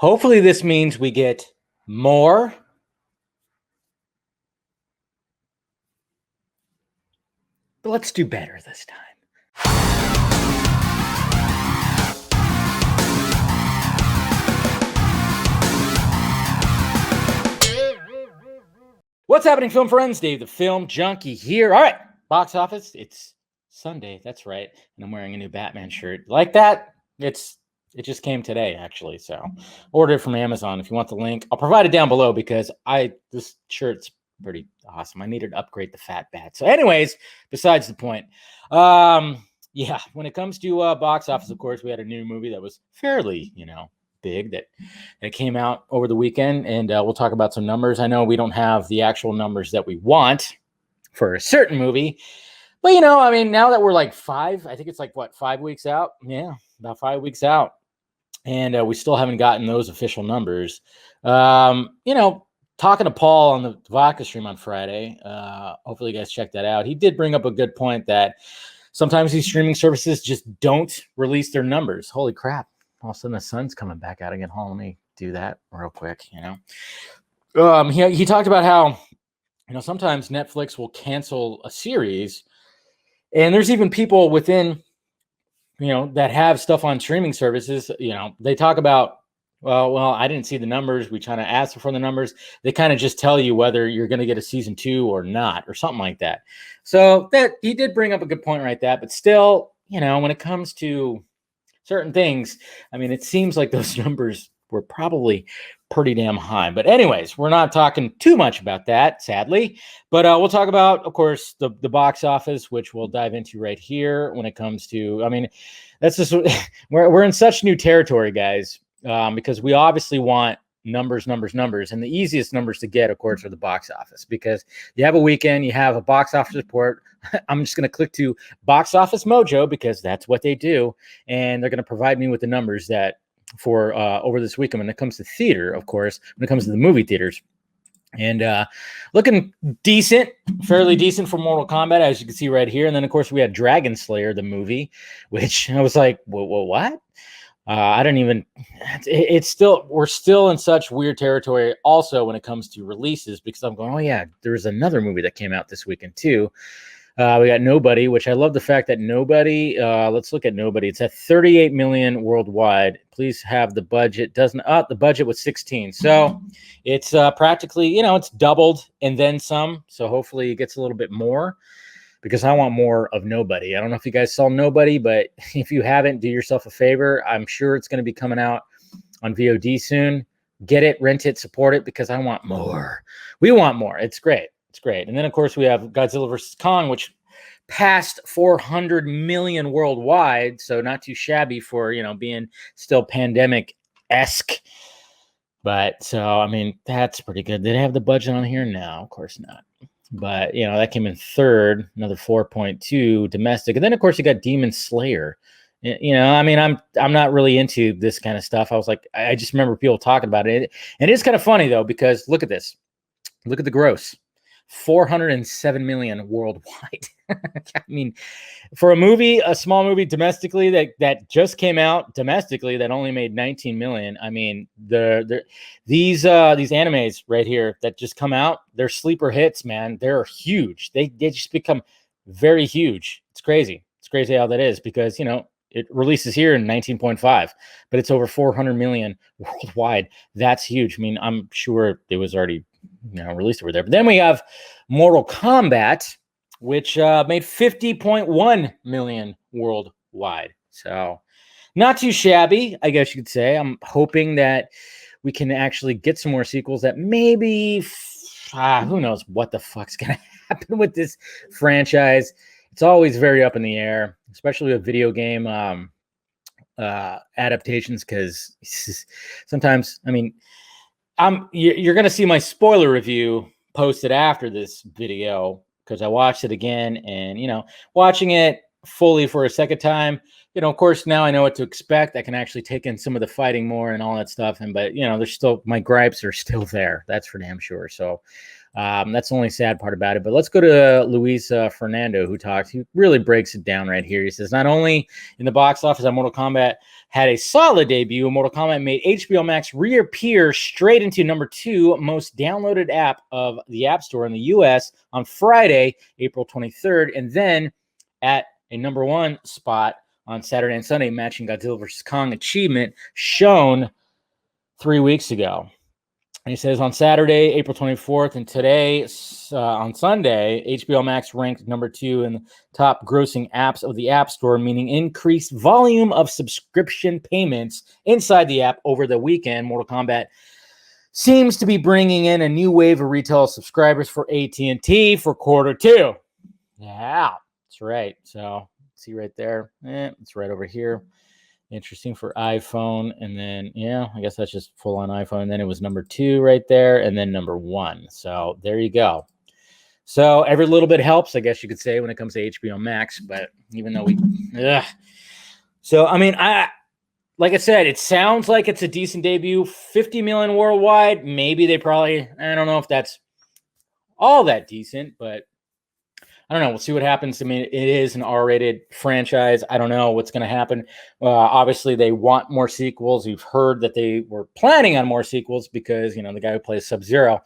Hopefully this means we get more. But let's do better this time. What's happening, film friends? Dave the Film Junkie here. All right, box office. It's Sunday. That's right. And I'm wearing a new Batman shirt. Like that? It just came today, actually. So order it from Amazon if you want the link. I'll provide it down below because this shirt's pretty awesome. I needed to upgrade the fat bat. So anyways, besides the point. Yeah, when it comes to box office, of course, we had a new movie that was fairly, big that came out over the weekend, and we'll talk about some numbers. I know we don't have the actual numbers that we want for a certain movie, but now that we're like I think it's like 5 weeks out. Yeah, about 5 weeks out, and we still haven't gotten those official numbers. Talking to Paul on the Vodka stream on Friday, hopefully you guys check that out. He did bring up a good point that sometimes these streaming services just don't release their numbers. Holy crap. All of a sudden the sun's coming back out again. Hold on, let me do that real quick, He talked about how, sometimes Netflix will cancel a series, and there's even people within, that have stuff on streaming services, they talk about, well, I didn't see the numbers. We try to ask for the numbers. They kind of just tell you whether you're going to get a season 2 or not, or something like that. So that he did bring up a good point right there, but still, when it comes to certain things, it seems like those numbers were probably pretty damn high. But anyways, we're not talking too much about that, sadly. But we'll talk about, of course, the box office, which we'll dive into right here when it comes to, that's just, we're in such new territory, guys, because we obviously want numbers. And the easiest numbers to get, of course, are the box office, because you have a weekend, you have a box office report. I'm just going to click to Box Office Mojo because that's what they do. And they're going to provide me with the numbers that for over this weekend when it comes to theater, of course, when it comes to the movie theaters. And looking decent, fairly decent for Mortal Kombat, as you can see right here. And then, of course, we had Dragon Slayer, the movie, which I was like, what? I don't even, we're still in such weird territory also when it comes to releases, because I'm going, oh yeah, there's another movie that came out this weekend too. We got Nobody, which I love the fact that Nobody, let's look at Nobody. It's at 38 million worldwide. Please have the budget. The budget was 16. So it's practically, it's doubled and then some. So hopefully it gets a little bit more, because I want more of Nobody. I don't know if you guys saw Nobody, but if you haven't, do yourself a favor. I'm sure it's going to be coming out on VOD soon. Get it, rent it, support it, because I want more. We want more. It's great. It's great. And then, of course, we have Godzilla vs. Kong, which passed 400 million worldwide. So not too shabby for, being still pandemic-esque. But so, that's pretty good. Did they have the budget on here? No, of course not. But, that came in third, another 4.2 domestic. And then, of course, you got Demon Slayer. I'm not really into this kind of stuff. I was like, I just remember people talking about it. And it is kind of funny, though, because look at this. Look at the gross. 407 million worldwide. For a small movie domestically that just came out domestically that only made 19 million. These animes right here that just come out, they're sleeper hits, man. They're huge. They just become very huge. It's crazy. It's crazy how that is, because it releases here in 19.5, but it's over 400 million worldwide. That's huge. I'm sure it was already released over there. But then we have Mortal Kombat, which made 50.1 million worldwide. So not too shabby, I guess you could say. I'm hoping that we can actually get some more sequels that maybe, who knows what the fuck's going to happen with this franchise. It's always very up in the air, especially with video game adaptations, because sometimes, you're going to see my spoiler review posted after this video, because I watched it again, and, watching it fully for a second time, of course, now I know what to expect. I can actually take in some of the fighting more and all that stuff. But there's still, my gripes are still there. That's for damn sure. So That's the only sad part about it. But let's go to Luis Fernando, who talks. He really breaks it down right here. He says, not only in the box office that Mortal Kombat had a solid debut, Mortal Kombat made HBO Max reappear straight into number 2 most downloaded app of the App Store in the U.S. on Friday, April 23rd, and then at a number 1 spot on Saturday and Sunday, matching Godzilla vs. Kong achievement shown 3 weeks ago. And he says on Saturday, April 24th, and today on Sunday, HBO Max ranked number 2 in the top grossing apps of the App Store, meaning increased volume of subscription payments inside the app over the weekend. Mortal Kombat seems to be bringing in a new wave of retail subscribers for AT&T for Q2. Yeah, that's right. So see right there. It's right over here. Interesting for iPhone. And then, yeah, I guess that's just full on iPhone. And then it was number 2 right there. And then number 1. So there you go. So every little bit helps, I guess you could say, when it comes to HBO Max. But even though so, I mean, like I said, it sounds like it's a decent debut. 50 million worldwide. Maybe they probably, I don't know if that's all that decent, but I don't know. We'll see what happens. I mean, it is an R-rated franchise. I don't know what's going to happen. Obviously, they want more sequels. You've heard that they were planning on more sequels because, the guy who plays Sub-Zero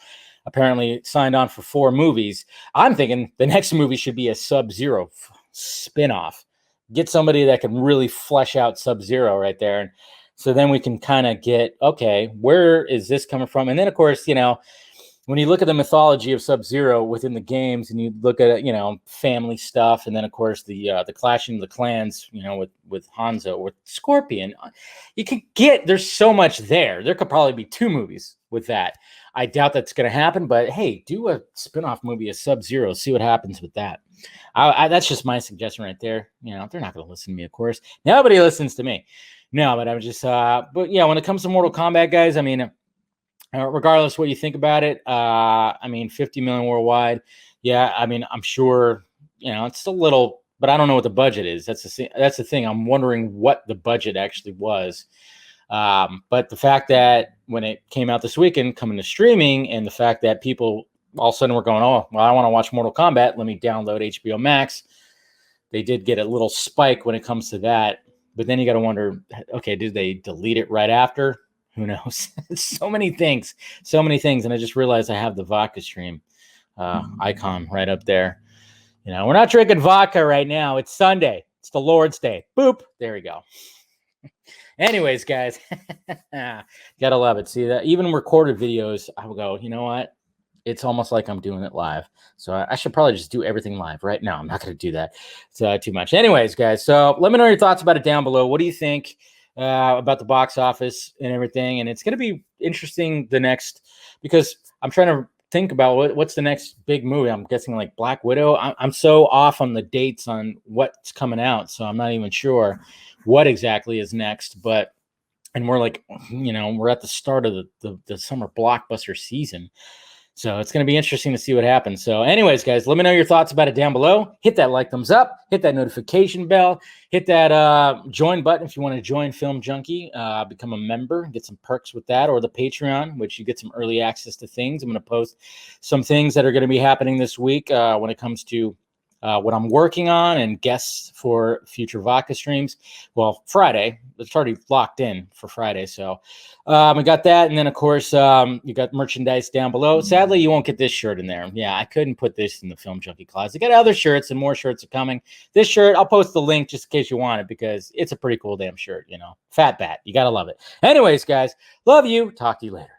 apparently signed on for 4 movies. I'm thinking the next movie should be a Sub-Zero spinoff. Get somebody that can really flesh out Sub-Zero right there. And so then we can kind of get, okay, where is this coming from? And then, of course, when you look at the mythology of Sub-Zero within the games, and you look at family stuff, and then of course the clashing of the clans, with Hanzo, with Scorpion, you can get, there's so much there. There could probably be 2 movies with that. I doubt that's going to happen, but hey, do a spinoff movie of Sub-Zero, see what happens with that. That's just my suggestion right there. They're not going to listen to me, of course. Nobody listens to me. No, but I'm just, but yeah, when it comes to Mortal Kombat, guys, I mean, regardless what you think about it, 50 million worldwide. Yeah, I mean, I'm sure, it's a little, but I don't know what the budget is. That's the thing. I'm wondering what the budget actually was. But the fact that when it came out this weekend, coming to streaming, and the fact that people all of a sudden were going, oh, well, I want to watch Mortal Kombat. Let me download HBO Max. They did get a little spike when it comes to that. But then you got to wonder, okay, did they delete it right after? Who knows? So many things. And I just realized I have the vodka stream icon right up there. We're not drinking vodka right now. It's Sunday. It's the Lord's Day. Boop. There we go. Anyways, guys, gotta love it. See that even recorded videos, I will go, you know what? It's almost like I'm doing it live. So I should probably just do everything live right now. I'm not going to do that. It's too much. Anyways, guys, so let me know your thoughts about it down below. What do you think about the box office and everything? And it's going to be interesting because I'm trying to think about what's the next big movie. I'm guessing like Black Widow. I'm so off on the dates on what's coming out, so I'm not even sure what exactly is next. And we're like, we're at the start of the summer blockbuster season. So it's going to be interesting to see what happens. So anyways, guys, let me know your thoughts about it down below. Hit that like, thumbs up, hit that notification bell, hit that join button if you want to join Film Junkie, become a member, get some perks with that, or the Patreon, which you get some early access to things. I'm going to post some things that are going to be happening this week when it comes to what I'm working on and guests for future vodka streams. Well, Friday, it's already locked in for Friday. So we got that. And then, of course, you got merchandise down below. Sadly, you won't get this shirt in there. Yeah, I couldn't put this in the Film Junkie closet. Got other shirts and more shirts are coming. This shirt, I'll post the link just in case you want it because it's a pretty cool damn shirt, Fat Bat. You got to love it. Anyways, guys, love you. Talk to you later.